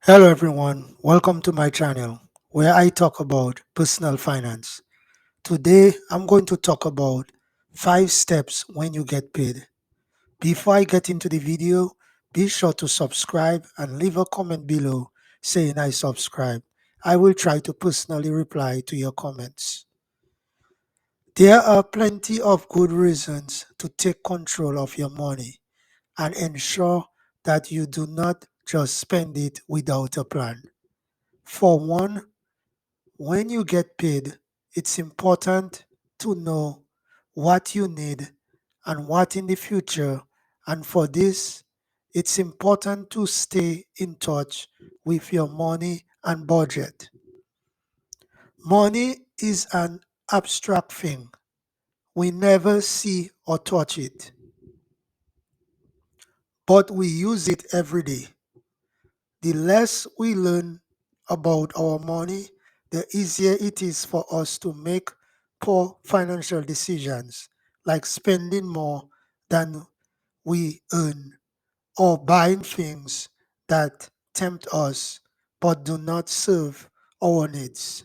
Hello everyone, welcome to my channel where I talk about personal finance. Today I'm going to talk about 5 steps when you get paid. Before I get into the video, be sure to subscribe and leave a comment below saying I subscribe. I will try to personally reply to your comments. There are plenty of good reasons to take control of your money and ensure that you do not just spend it without a plan. For one, when you get paid, it's important to know what you need and what in the future. And for this, it's important to stay in touch with your money and budget. Money is an abstract thing. We never see or touch it, but we use it every day. The less we learn about our money, the easier it is for us to make poor financial decisions, like spending more than we earn or buying things that tempt us but do not serve our needs.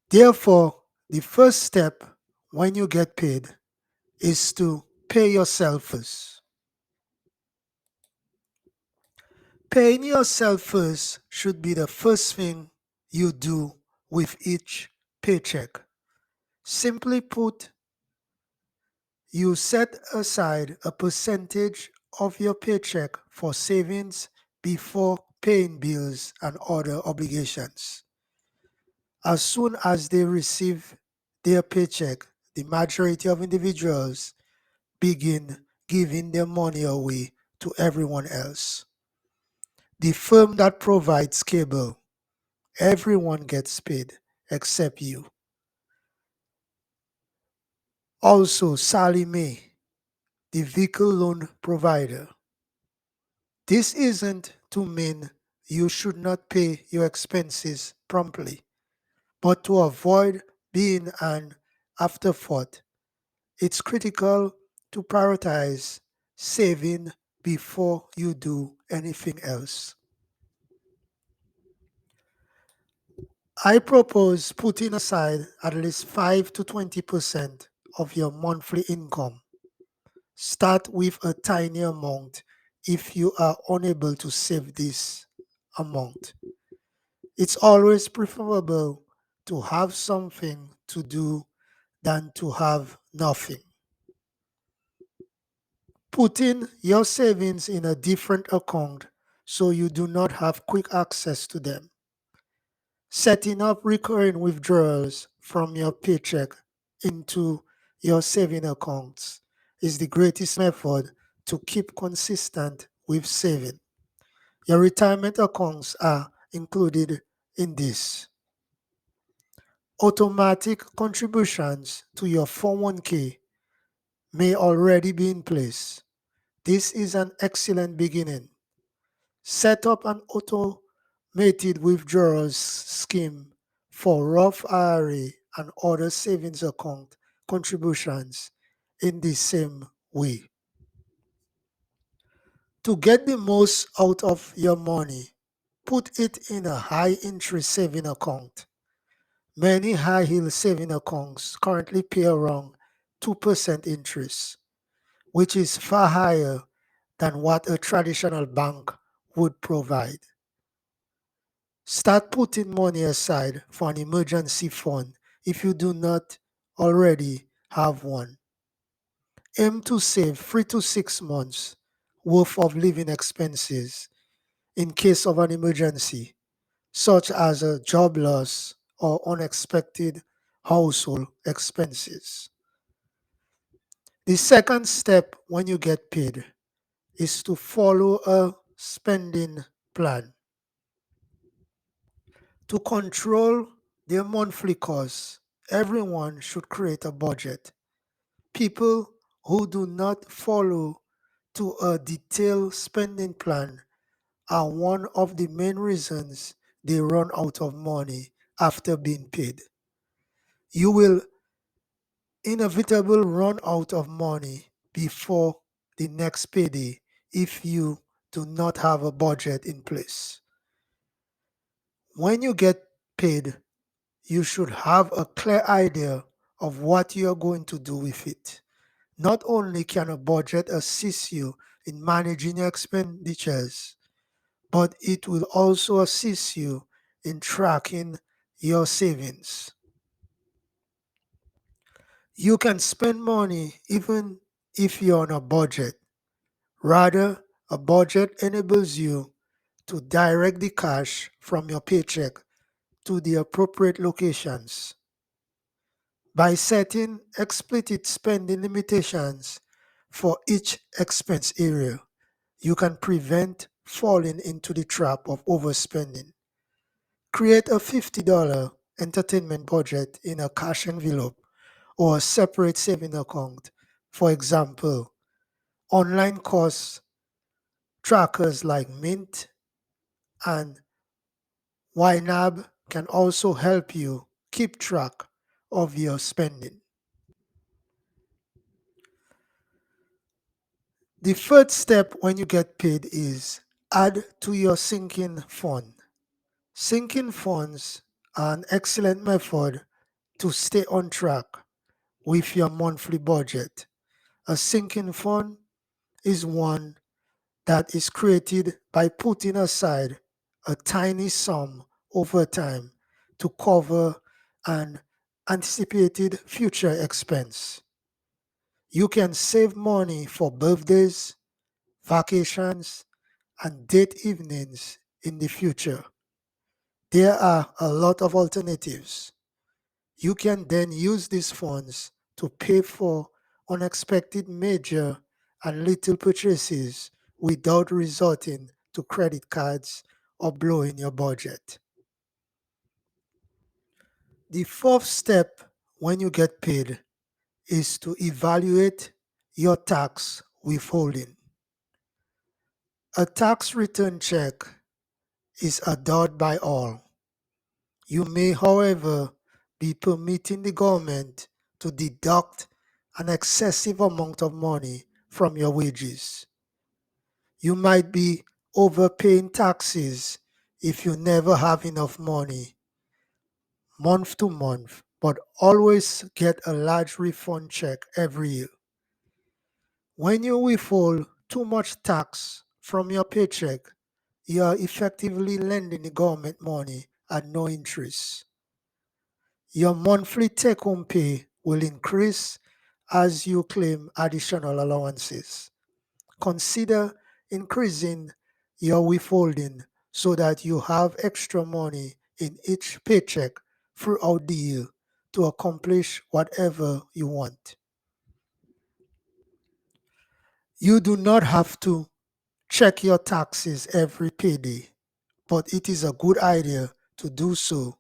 Therefore, the first step when you get paid is to pay yourself first. Paying yourself first should be the first thing you do with each paycheck. Simply put, you set aside a percentage of your paycheck for savings before paying bills and other obligations. As soon as they receive their paycheck, the majority of individuals begin giving their money away to everyone else. The firm that provides cable, everyone gets paid except you. Also, Sally Mae, the vehicle loan provider. This isn't to mean you should not pay your expenses promptly, but to avoid being an afterthought. It's critical to prioritize saving before you do anything else. I propose putting aside at least 5 to 20% of your monthly income. Start with a tiny amount if you are unable to save this amount. It's always preferable to have something to do than to have nothing. Putting your savings in a different account so you do not have quick access to them. Setting up recurring withdrawals from your paycheck into your saving accounts is the greatest method to keep consistent with saving. Your retirement accounts are included in this. Automatic contributions to your 401k may already be in place. This is an excellent beginning. Set up an automated withdrawals scheme for Roth IRA and other savings account contributions in the same way. To get the most out of your money, put it in a high interest saving account. Many high yield saving accounts currently pay around 2% interest, which is far higher than what a traditional bank would provide. Start putting money aside for an emergency fund if you do not already have one. Aim to save 3 to 6 months worth of living expenses in case of an emergency, such as a job loss or unexpected household expenses. The second step when you get paid is to follow a spending plan. To control their monthly costs, everyone should create a budget. People who do not follow to a detailed spending plan are one of the main reasons they run out of money after being paid. You will inevitably run out of money before the next payday if you do not have a budget in place. When you get paid, you should have a clear idea of what you are going to do with it. Not only can a budget assist you in managing your expenditures, but it will also assist you in tracking your savings. You can spend money even if you're on a budget. Rather, a budget enables you to direct the cash from your paycheck to the appropriate locations. By setting explicit spending limitations for each expense area, you can prevent falling into the trap of overspending. Create a $50 entertainment budget in a cash envelope or a separate saving account. For example, online cost trackers like Mint and YNAB can also help you keep track of your spending. The third step when you get paid is add to your sinking fund. Sinking funds are an excellent method to stay on track with your monthly budget. A sinking fund is one that is created by putting aside a tiny sum over time to cover an anticipated future expense. You can save money for birthdays, vacations, and date evenings in the future. There are a lot of alternatives. You can then use these funds to pay for unexpected major and little purchases without resorting to credit cards or blowing your budget. The fourth step when you get paid is to evaluate your tax withholding. A tax return check is adored by all. You may, however, be permitting the government to deduct an excessive amount of money from your wages. You might be overpaying taxes if you never have enough money month to month, but always get a large refund check every year. When you withhold too much tax from your paycheck, you are effectively lending the government money at no interest. Your monthly take home pay will increase as you claim additional allowances. Consider increasing your withholding so that you have extra money in each paycheck throughout the year to accomplish whatever you want. You do not have to check your taxes every payday, but it is a good idea to do so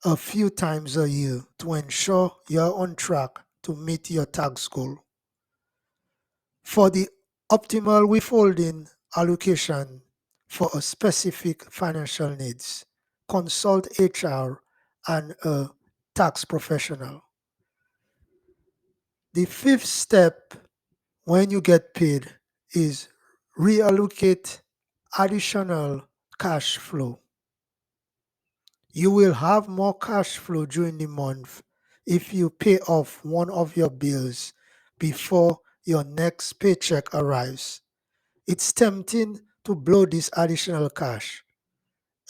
a few times a year to ensure you're on track to meet your tax goal. For the optimal withholding allocation for a specific financial needs, consult HR and a tax professional. The fifth step when you get paid is reallocate additional cash flow. You will have more cash flow during the month if you pay off one of your bills before your next paycheck arrives. It's tempting to blow this additional cash.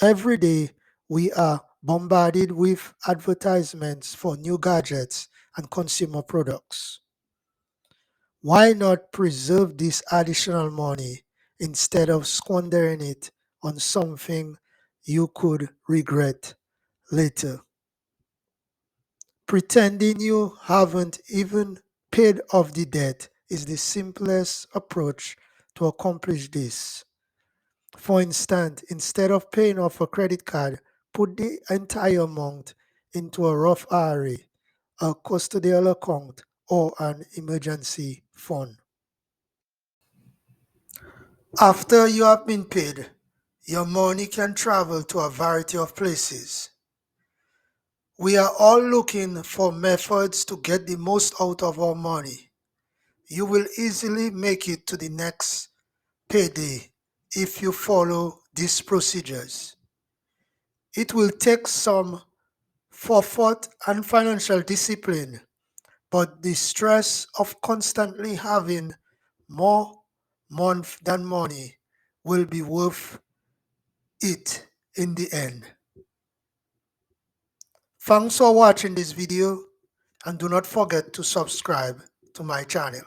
Every day, we are bombarded with advertisements for new gadgets and consumer products. Why not preserve this additional money instead of squandering it on something you could regret later? Pretending you haven't even paid off the debt is the simplest approach to accomplish this. For instance, instead of paying off a credit card, put the entire amount into a Roth IRA, a custodial account, or an emergency fund. After you have been paid, your money can travel to a variety of places. We are all looking for methods to get the most out of our money. You will easily make it to the next payday if you follow these procedures. It will take some forethought and financial discipline, but the stress of constantly having more month than money will be worth it in the end. Thanks for watching this video, and do not forget to subscribe to my channel.